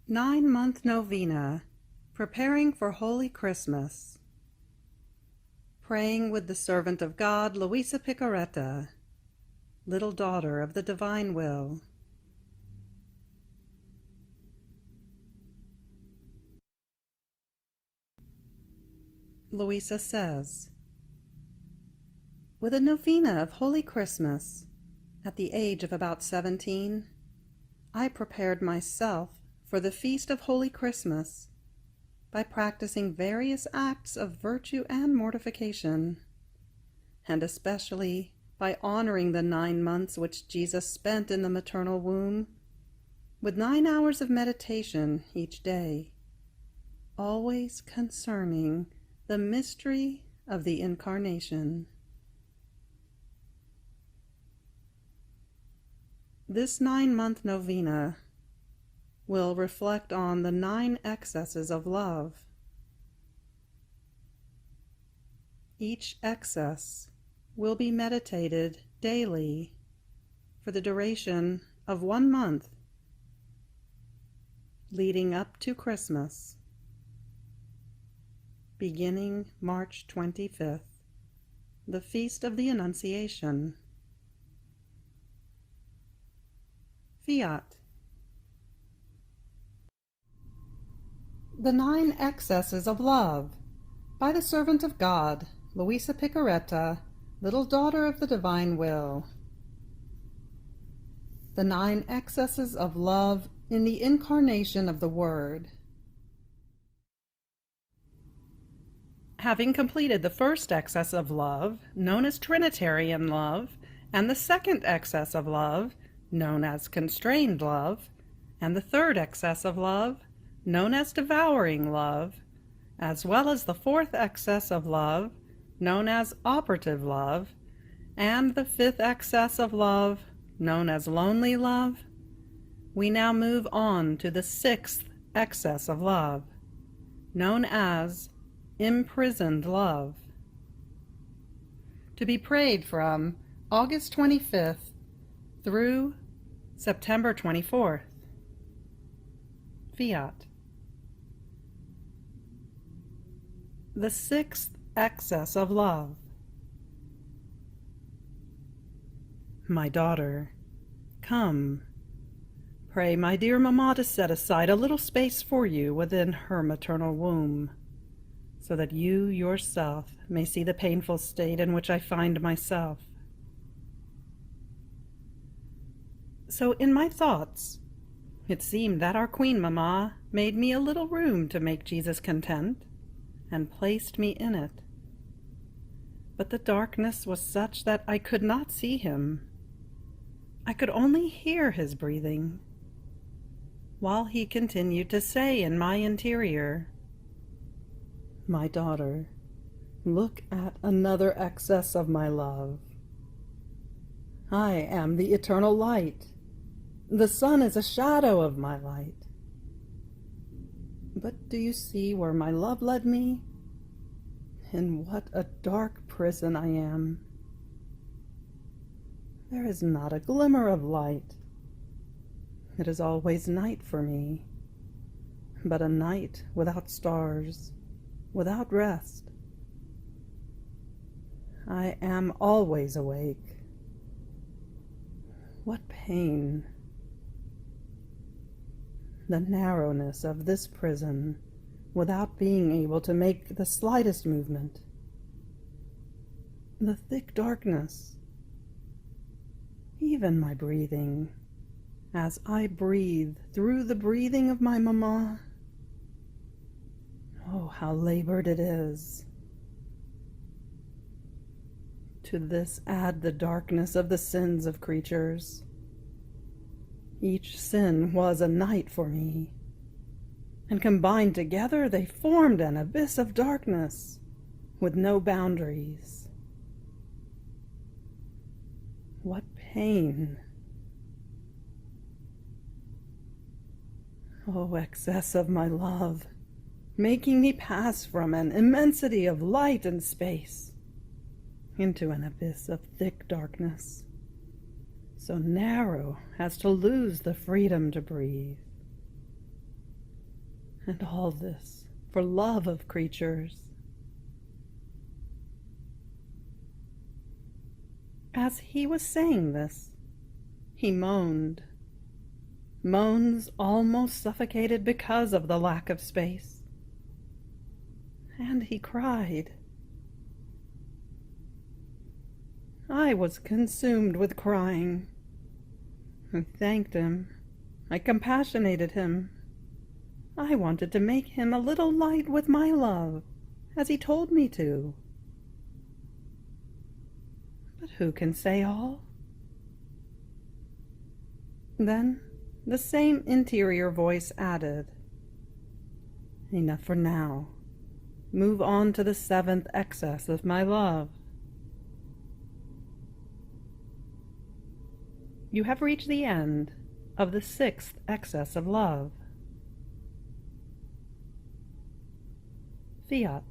9-month Novena, preparing for Holy Christmas. Praying with the servant of God, Luisa Picaretta, little daughter of the divine will. Luisa says, with a novena of Holy Christmas, at the age of about 17, I prepared myself for the feast of Holy Christmas by practicing various acts of virtue and mortification, and especially by honoring the 9 months which Jesus spent in the maternal womb, with 9 hours of meditation each day, always concerning the mystery of the Incarnation. This 9-month novena will reflect on the 9 excesses of love. Each excess will be meditated daily for the duration of 1 month, leading up to Christmas, beginning March 25th, the Feast of the Annunciation. Fiat. The 9 Excesses of Love, by the servant of God, Luisa Picaretta, little daughter of the divine will. The 9 excesses of love in the incarnation of the Word. Having completed the first excess of love, known as Trinitarian love, and the second excess of love, known as constrained love, and the third excess of love, known as devouring love, as well as the 4th excess of love, known as operative love, and the 5th excess of love, known as lonely love, we now move on to the 6th excess of love, known as imprisoned love, to be prayed from August 25th through September 24th. Fiat. The 6th excess of love. My daughter, come. Pray my dear mamma to set aside a little space for you within her maternal womb, so that you yourself may see the painful state in which I find myself. So in my thoughts, it seemed that our Queen Mamma made me a little room to make Jesus content, and placed me in it. But the darkness was such that I could not see him. I could only hear his breathing, while he continued to say in my interior, my daughter, look at another excess of my love. I am the eternal light. The sun is a shadow of my light. But do you see where my love led me? In what a dark prison I am. There is not a glimmer of light. It is always night for me, but a night without stars, without rest. I am always awake. What pain! The narrowness of this prison, without being able to make the slightest movement. The thick darkness. Even my breathing, as I breathe through the breathing of my mamma. Oh, how labored it is. To this add the darkness of the sins of creatures. Each sin was a night for me, and combined together they formed an abyss of darkness with no boundaries. What pain! Oh, excess of my love, making me pass from an immensity of light and space into an abyss of thick darkness, so narrow as to lose the freedom to breathe. And all this for love of creatures. As he was saying this, he moaned. Moans almost suffocated because of the lack of space. And he cried. I was consumed with crying. I thanked him. I compassionated him. I wanted to make him a little light with my love, as he told me to. But who can say all? Then the same interior voice added, Enough for now. Move on to the 7th excess of my love. You have reached the end of the 6th excess of love. Fiat.